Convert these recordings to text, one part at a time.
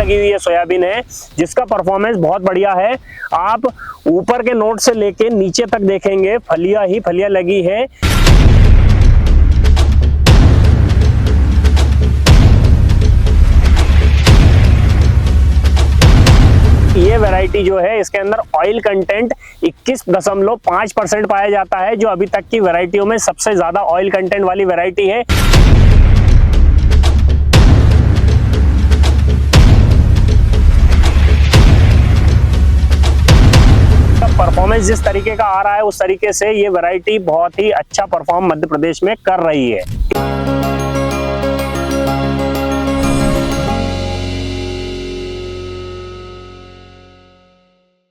लगी हुई ये सोयाबीन है जिसका परफॉर्मेंस बहुत बढ़िया है। आप ऊपर के नोट से लेके नीचे तक देखेंगे फलियां ही फलियां लगी है। ये वैरायटी जो है इसके अंदर ऑयल कंटेंट 21.5% पाया जाता है, जो अभी तक की वैरायटियों में सबसे ज्यादा ऑयल कंटेंट वाली वैरायटी है। परफॉर्मेंस जिस तरीके का आ रहा है उस तरीके से ये वैरायटी बहुत ही अच्छा परफॉर्म मध्य प्रदेश में कर रही है।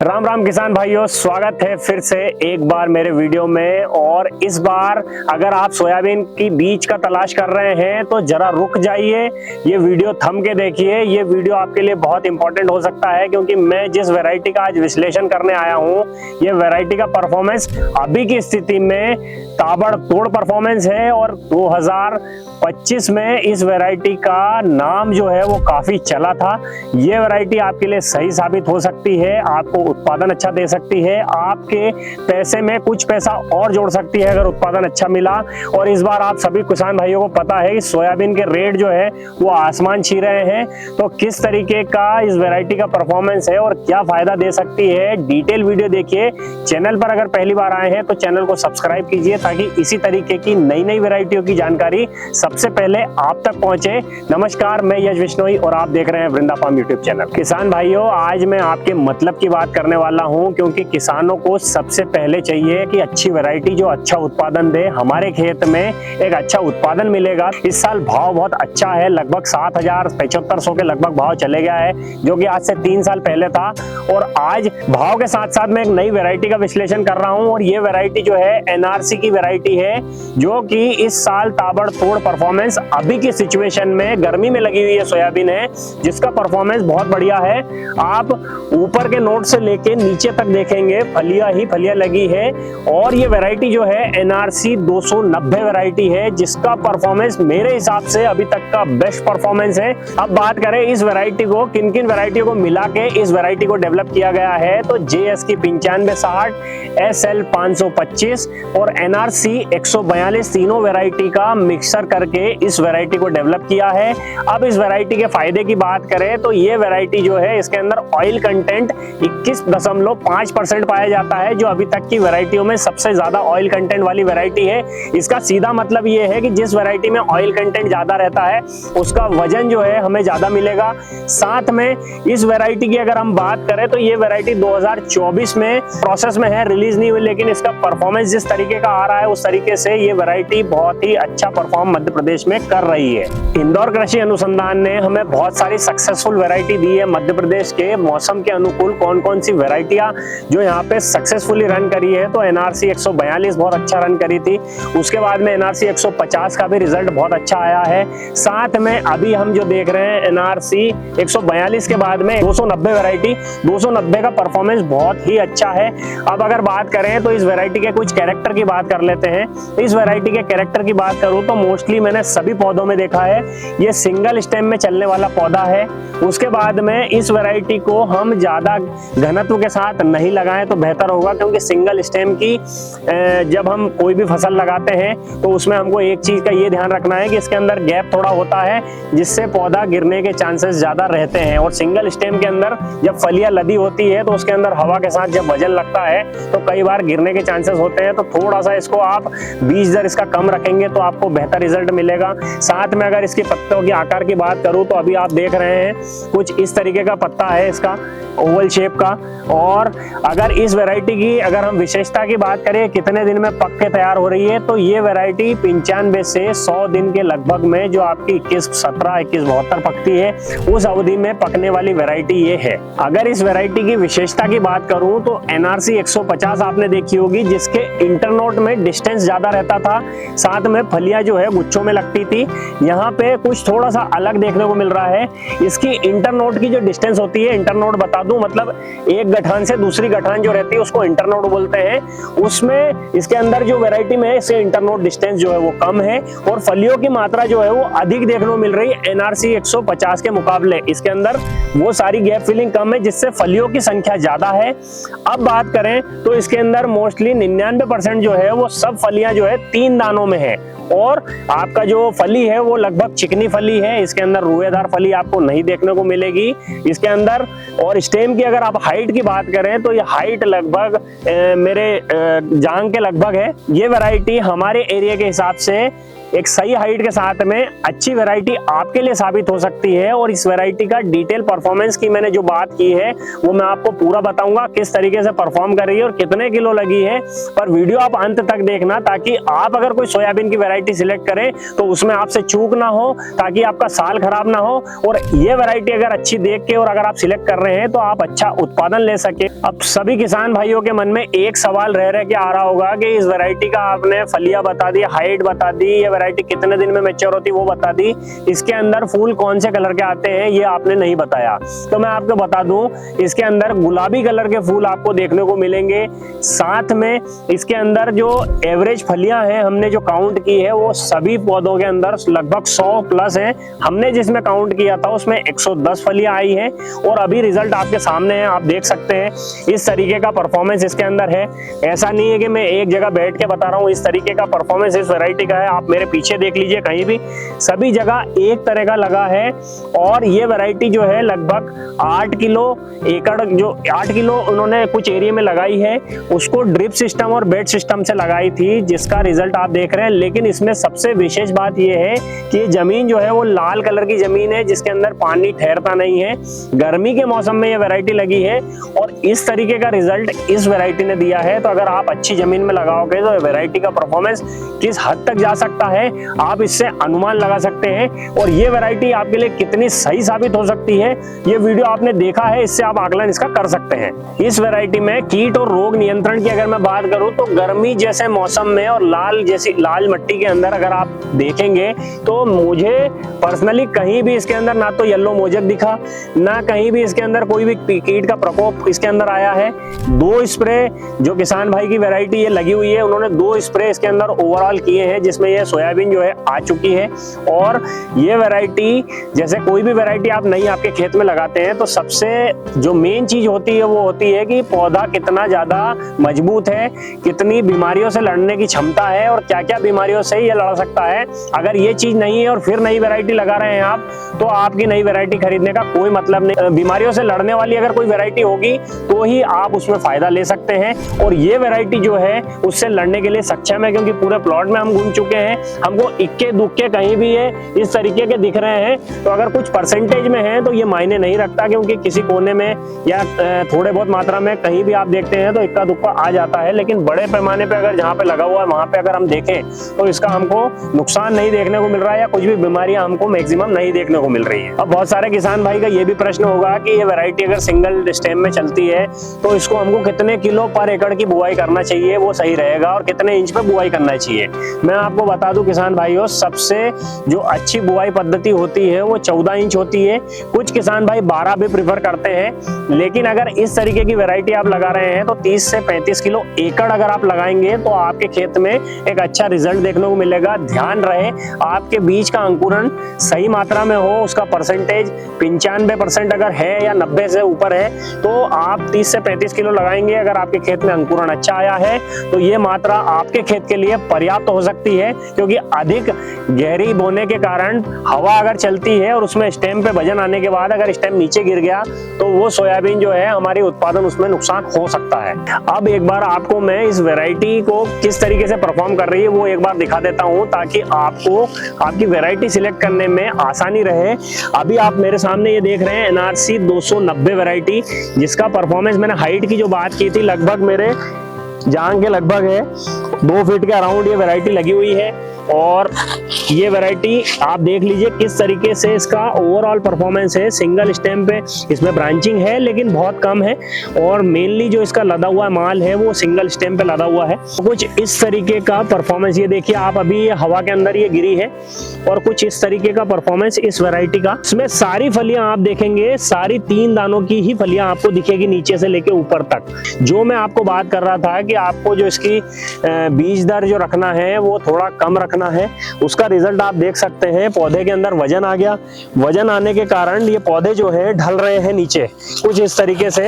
राम राम किसान भाइयों, स्वागत है फिर से एक बार मेरे वीडियो में। और इस बार अगर आप सोयाबीन की बीज का तलाश कर रहे हैं तो जरा रुक जाइए, ये वीडियो थम के देखिए। ये वीडियो आपके लिए बहुत इंपॉर्टेंट हो सकता है क्योंकि मैं जिस वैरायटी का आज विश्लेषण करने आया हूँ ये वैरायटी का परफॉर्मेंस अभी की स्थिति में ताबड़तोड़ परफॉर्मेंस है। और 2025 में इस वैरायटी का नाम जो है वो काफी चला था। ये वैरायटी आपके लिए सही साबित हो सकती है, आपको उत्पादन अच्छा दे सकती है, आपके पैसे में कुछ पैसा और जोड़ सकती है अगर उत्पादन अच्छा मिला। और इस बार आप सभी किसान भाइयों को पता है कि सोयाबीन के रेट जो है वो आसमान छू रहे हैं। तो किस तरीके का इस वैरायटी का परफॉर्मेंस है और क्या फायदा दे सकती है, डिटेल वीडियो देखिए। चैनल पर अगर पहली बार आए हैं तो चैनल को सब्सक्राइब कीजिए ताकि इसी तरीके की नई नई वैरायटियों की जानकारी सबसे पहले आप तक पहुंचे। नमस्कार, मैं यश बिश्नोई और आप देख रहे हैं वृंदा फार्म यूट्यूब चैनल। किसान भाइयों, आज मैं आपके मतलब की बात करने वाला हूं क्योंकि किसानों को सबसे पहले चाहिए कि अच्छी वैरायटी जो अच्छा उत्पादन दे। हमारे खेत में एक अच्छा उत्पादन मिलेगा। इस साल भाव बहुत अच्छा है, लगभग 7,000-7,500 के लगभग भाव चले गया है, जो कि आज से 3 साल पहले था। और आज भाव के साथ साथ मैं एक नई वैरायटी का विश्लेषण कर रहा हूं और ये वैरायटी जो है एनआरसी की वैरायटी है, जो कि इस साल ताबड़तोड़ परफॉर्मेंस अभी की सिचुएशन में गर्मी में लगी हुई है सोयाबीन है जिसका परफॉर्मेंस बहुत बढ़िया है। आप ऊपर के नोट से लेके नीचे तक देखेंगे फलियां ही फलियां लगी है। और ये वैरायटी जो है एनआरसी 290 वैरायटी है जिसका परफॉर्मेंस मेरे हिसाब से अभी तक का बेस्ट परफॉर्मेंस है। अब बात करें इस वैरायटी को किन किन वैरायटियों को मिला के इस वैरायटी को डेवलप किया गया है, तो जेएस की 9560, एसएल 525 और एनआरसी 142 तीनों वैरायटी का मिक्सर करके इस वैरायटी को डेवलप किया है। अब इस वैरायटी के फायदे की बात करें तो ये वैरायटी जो है इसके अंदर ऑयल कंटेंट 21.5% पाया जाता है, जो अभी तक की वैरायटियों में सबसे ज्यादा ऑयल कंटेंट वाली वैरायटी है। इसका सीधा मतलब ये है कि जिस वैरायटी में ऑयल कंटेंट ज्यादा रहता है उसका वजन जो है हमें ज्यादा मिलेगा। साथ में इस वैरायटी की अगर हम बात करें तो ये वैरायटी 2024 में प्रोसेस में है, रिलीज नहीं हुई, लेकिन इसका परफॉर्मेंस जिस तरीके का आ रहा है उस तरीके से ये वैरायटी बहुत ही अच्छा परफॉर्म मध्य प्रदेश में कर रही है। इंदौर कृषि अनुसंधान ने हमें बहुत सारी सक्सेसफुल वैरायटी दी है मध्य प्रदेश के मौसम के अनुकूल कौन कौन सी वैरायटियां जो यहाँ पे सक्सेसफुली रन करी है। तो एनआरसी 142 बहुत अच्छा रन करी थी, उसके बाद में एनआरसी 150 का भी रिजल्ट बहुत अच्छा आया है। साथ में अभी हम जो देख रहे हैं एनआरसी 142 के बाद में 290 वैरायटी, 290 का परफॉर्मेंस बहुत ही अच्छा है। अब अगर बात करें तो इस वैरायटी के कुछ कैरेक्टर की बात कर लेते हैं। इस वैरायटी के कैरेक्टर की बात करूं तो मोस्टली मैंने सभी पौधों में देखा है ये सिंगल स्टेम में चलने वाला पौधा है। उसके बाद में इस वैरायटी को हम ज्यादा घनत्व के साथ नहीं लगाएं तो बेहतर होगा, क्योंकि सिंगल स्टेम की जब हम कोई भी फसल लगाते हैं तो उसमें हमको एक चीज का ये ध्यान रखना है कि इसके अंदर गैप थोड़ा होता है जिससे पौधा गिरने के चांसेस ज्यादा रहते हैं। और सिंगल स्टेम के अंदर जब फलियां लदी होती है तो उसके अंदर हवा के साथ जब वजन लगता है तो कई बार गिरने के चांसेस होते हैं। तो थोड़ा सा इसको आप बीज दर इसका कम रखेंगे तो आपको बेहतर रिजल्ट मिलेगा। साथ में अगर इसके पत्तों के आकार की बात करूं तो अभी आप देख रहे हैं कुछ इस तरीके का पत्ता है इसका, ओवल शेप का। और अगर इस वैरायटी की अगर हम विशेषता की बात करें कितने दिन में पक के तैयार हो रही है, तो ये वैरायटी 95 से 100 दिन के लगभग में जो आपकी 2172 पकती है उस अवधि में पकने वाली वैरायटी ये है। अगर इस वैरायटी की विशेषता की बात करूं तो एनआरसी 150 आपने देखी होगी जिसके इंटरनोट में डिस्टेंस ज्यादा रहता था, साथ में फलियां जो है गुच्छों में लगती थी। यहाँ पे कुछ थोड़ा सा अलग देखने को मिल रहा है। इसकी इंटरनोट की जो डिस्टेंस होती है, इंटरनोट बता दूं मतलब एक गठान से दूसरी गठान जो रहती है उसको इंटरनोड बोलते हैं। उसमें इसके अंदर जो वैरायटी में है इससे इंटरनोड डिस्टेंस जो है वो कम है और फलियों की मात्रा जो है वो अधिक देखने को मिल रही है एनआरसी 150 के मुकाबले। इसके अंदर वो सारी गैप फिलिंग कम है जिससे फलियों की संख्या ज्यादा है। अब बात करें तो इसके अंदर मोस्टली 99% जो है वो सब फलियां जो है 3 दानों में है और आपका जो फली है वो लगभग चिकनी फली है। इसके अंदर रुएदार फली आपको नहीं देखने को मिलेगी इसके अंदर। और स्टेम की अगर आप हाइट की बात करें तो ये हाइट लगभग मेरे जांग के लगभग है। ये वैरायटी हमारे एरिया के हिसाब से एक सही हाइट के साथ में अच्छी वैरायटी आपके लिए साबित हो सकती है। और इस वैरायटी का डिटेल परफॉर्मेंस की मैंने जो बात की है वो मैं आपको पूरा बताऊंगा किस तरीके से परफॉर्म कर रही है और कितने किलो लगी है। पर वीडियो आप अंत तक देखना ताकि आप अगर कोई सोयाबीन की वैरायटी सिलेक्ट करें तो उसमें आपसे चूक ना हो, ताकि आपका साल खराब ना हो। और ये वैरायटी अगर अच्छी देख के और अगर आप सिलेक्ट कर रहे हैं तो आप अच्छा उत्पादन ले सके। अब सभी किसान भाइयों के मन में एक सवाल रह के आ रहा होगा कि इस वैरायटी का आपने फलियां बता दी, हाइट बता दी, वैरायटी कितने दिन में मैच्योर होती वो बता दी, इसके अंदर फूल कौन से कलर के आते हैं ये आपने नहीं बताया। तो मैं आपको बता दूं इसके अंदर गुलाबी कलर के फूल आपको देखने को मिलेंगे। साथ में इसके अंदर जो एवरेज फलियां हैं हमने जो काउंट की है वो सभी पौधों के अंदर लगभग 100 प्लस है। हमने जिसमें काउंट किया था उसमें 110 फलियां आई हैं और अभी रिजल्ट आपके सामने है, आप देख सकते हैं। इस तरीके का परफॉर्मेंस इसके अंदर है। ऐसा नहीं है कि मैं एक जगह बैठ के बता रहा हूँ, इस तरीके का परफॉर्मेंस इस वैरायटी का है। आप मेरे पीछे देख लीजिए, कहीं भी सभी जगह एक तरह का लगा है। और ये वैरायटी जो है लगभग 8 किलो एकड़, जो 8 किलो उन्होंने कुछ एरिया में लगाई है उसको ड्रिप सिस्टम और बेड सिस्टम से लगाई थी, जिसका रिजल्ट आप देख रहे हैं। लेकिन इसमें सबसे विशेष बात यह है कि ये जमीन जो है वो लाल कलर की जमीन है जिसके अंदर पानी ठहरता नहीं है। गर्मी के मौसम में ये वैरायटी लगी है और इस तरीके का रिजल्ट इस वैरायटी ने दिया है। तो अगर आप अच्छी जमीन में लगाओगे तो वैरायटी का परफॉर्मेंस किस हद तक जा सकता है आप इससे अनुमान लगा सकते हैं। और ये वैरायटी आपके लिए कितनी सही साबित हो सकती है ये वीडियो आपने देखा है, इससे आप आकलन इसका कर सकते हैं। इस वैरायटी में कीट और रोग नियंत्रण की अगर मैं बात करूं तो गर्मी जैसे मौसम में और लाल मट्टी के अंदर अगर आप देखेंगे तो मुझे पर्सनली कहीं भी इसके अंदर ना तो येलो मोजक दिखा, ना कहीं भी इसके अंदर कोई भी कीट का प्रकोप इसके अंदर आया है। 2 स्प्रे जो किसान भाई की वैरायटी ये लगी हुई है उन्होंने 2 स्प्रे इसके अंदर ओवरऑल किए हैं जिसमें ये सोयाबीन जो है आ चुकी है। और ये वैरायटी जैसे कोई भी वैरायटी आप नई आपके खेत में लगाते हैं तो सबसे जो मेन चीज होती है वो होती है कि पौधा कितना ज्यादा मजबूत है, कितनी बीमारियों से लड़ने की क्षमता है और क्या क्या बीमारियों से ये लड़ सकता है। अगर ये चीज नहीं है और फिर नई वैरायटी लगा रहे हैं आप तो आपकी नई वैरायटी खरीदने का कोई मतलब नहीं। बीमारियों से लड़ने वाली अगर कोई वैरायटी होगी तो ही आप उसमें फायदा ले सकते हैं। और ये वैरायटी जो है उससे लड़ने के लिए सक्षम है, क्योंकि पूरे प्लॉट में हम घूम चुके हैं, हमको इक्के दुक्के कहीं भी है इस तरीके के दिख रहे हैं। तो अगर कुछ परसेंटेज में है तो ये मायने नहीं रखता, क्योंकि किसी कोने में या थोड़े बहुत मात्रा में कहीं भी आप देखते हैं तो इक्का दुक्का आ जाता है। लेकिन बड़े पैमाने पे अगर जहाँ पे लगा हुआ है वहां पे अगर हम देखें तो इसका हमको नुकसान नहीं देखने को मिल रहा है या कुछ भी बीमारियां हमको मैक्सिमम नहीं देखने को मिल रही है। अब बहुत सारे किसान भाई का ये भी प्रश्न होगा कि ये वैरायटी अगर सिंगल स्टेम में चलती है तो इसको हमको कितने किलो पर एकड़ की बुआई करना चाहिए वो सही रहेगा और कितने इंच पे बुआई करना चाहिए। मैं आपको बता दूं किसान भाइयों, सबसे जो अच्छी बुआई पद्धति होती है वो 14 इंच होती है। कुछ किसान भाई 12 भी प्रिफर करते हैं। लेकिन अगर इस तरीके की वैरायटी आप लगा रहे हैं तो 30 से 35 किलो एकड़ अगर आप लगाएंगे तो आपके खेत में एक अच्छा रिजल्ट देखने को मिलेगा। ध्यान रहे आपके बीज का अंकुरण सही मात्रा में हो, उसका परसेंटेज 95% अगर है या 90 से ऊपर है तो आप 30 से 35 किलो लगाएंगे। अगर आपके खेत में अंकुरण अच्छा आया है तो ये मात्रा आपके खेत के लिए पर्याप्त हो सकती है, क्योंकि अधिक गहरी बोने के कारण हवा अगर चलती है और उसमें स्टेम पे वजन आने के बाद अगर स्टेम नीचे गिर गया तो वो सोयाबीन जो है हमारी उत्पादन उसमें नुकसान हो सकता है। अब एक बार आपको मैं इस वैरायटी को किस तरीके से परफॉर्म कर रही है वो एक बार दिखा देता हूं, ताकि आपको आपकी वैरायटी सिलेक्ट करने में आसानी रहे। अभी आप मेरे सामने ये देख रहे हैं NRC 290 वैरायटी, जिसका परफॉर्मेंस मैंने हाइट की जो बात की थी, लगभग मेरे जांग के लगभग है, 2 फीट के अराउंड ये वैरायटी लगी हुई है। और ये वैरायटी आप देख लीजिए किस तरीके से इसका ओवरऑल परफॉर्मेंस है। सिंगल स्टेम पे इसमें ब्रांचिंग है लेकिन बहुत कम है, और मेनली जो इसका लदा हुआ माल है वो सिंगल स्टेम पे लदा हुआ है। कुछ इस तरीके का परफॉर्मेंस, ये देखिए आप, अभी ये हवा के अंदर ये गिरी है, और कुछ इस तरीके का परफॉर्मेंस इस वैरायटी का। इसमें सारी फलियां आप देखेंगे, सारी 3 दानों की ही फलियां आपको दिखेगी नीचे से लेके ऊपर तक। जो मैं आपको बात कर रहा था कि आपको जो इसकी बीज दर जो रखना है वो थोड़ा कम रखना है, उसका रिजल्ट आप देख सकते हैं। पौधे के अंदर वजन आ गया, वजन आने के कारण ये पौधे जो है ढल रहे हैं नीचे कुछ इस तरीके से।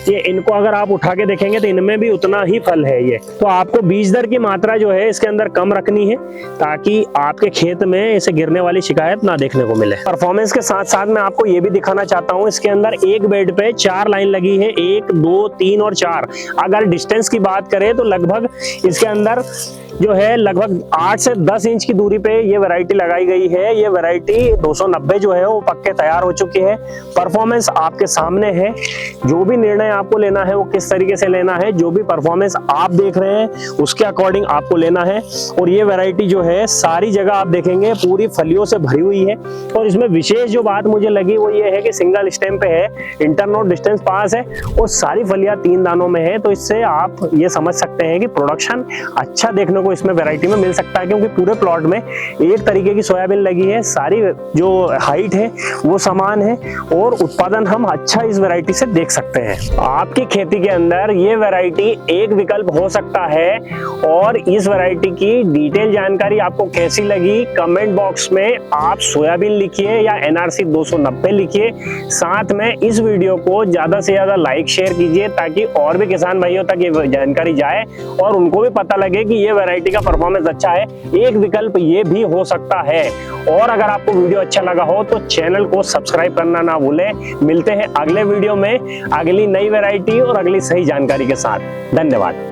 ये इनको अगर आप उठा के देखेंगे तो इनमें भी उतना ही फल है ये। तो आपको बीज दर की मात्रा जो है इसके अंदर कम रखनी है ताकि आपके खेत में इसे गिरने वाली शिकायत ना देखने को मिले। परफॉर्मेंस के साथ साथ मैं आपको ये भी दिखाना चाहता हूँ, इसके अंदर एक बेड पे 4 लाइन लगी है, 1, 2, 3 और 4। अगर डिस्टेंस की बात करें तो लगभग इसके अंदर जो है लगभग 8 से 10 इंच की दूरी पे ये वैरायटी लगाई गई है। ये वैरायटी 290 जो है वो पक्के तैयार हो चुकी है। परफॉर्मेंस आपके सामने है, जो भी निर्णय आपको लेना है वो किस तरीके से लेना है, जो भी परफॉर्मेंस आप देख रहे हैं उसके अकॉर्डिंग आपको लेना है। और ये वैरायटी जो है सारी जगह आप देखेंगे पूरी फलियों से भरी हुई है। और इसमें विशेष जो बात मुझे लगी वो ये है कि सिंगल स्टेम पे है, इंटरनोड डिस्टेंस पास है और सारी फलियां 3 दानों में है। तो इससे आप ये समझ सकते हैं कि प्रोडक्शन अच्छा देखने को इसमें वैरायटी में मिल सकता है, क्योंकि पूरे प्लॉट में एक तरीके की सोयाबीन लगी है, सारी जो हाइट है वो समान है और उत्पादन हम अच्छा इस वैरायटी से देख सकते हैं। आपकी खेती के अंदर ये वैरायटी एक विकल्प हो सकता है। और इस वैरायटी की डिटेल जानकारी आपको कैसी लगी कमेंट बॉक्स में आप सोयाबीन लिखिए या NRC 290 लिखिए। साथ में इस वीडियो को ज्यादा से ज्यादा लाइक शेयर कीजिए ताकि और भी किसान भाइयों तक ये जानकारी जाए और उनको भी पता लगे कि ये वैरायटी का परफॉर्मेंस अच्छा है। एक विकल्प ये भी हो सकता है। और अगर आपको वीडियो अच्छा लगा हो तो चैनल को सब्सक्राइब करना ना भूलें। मिलते हैं अगले वीडियो में अगली नई वैरायटी और अगली सही जानकारी के साथ। धन्यवाद।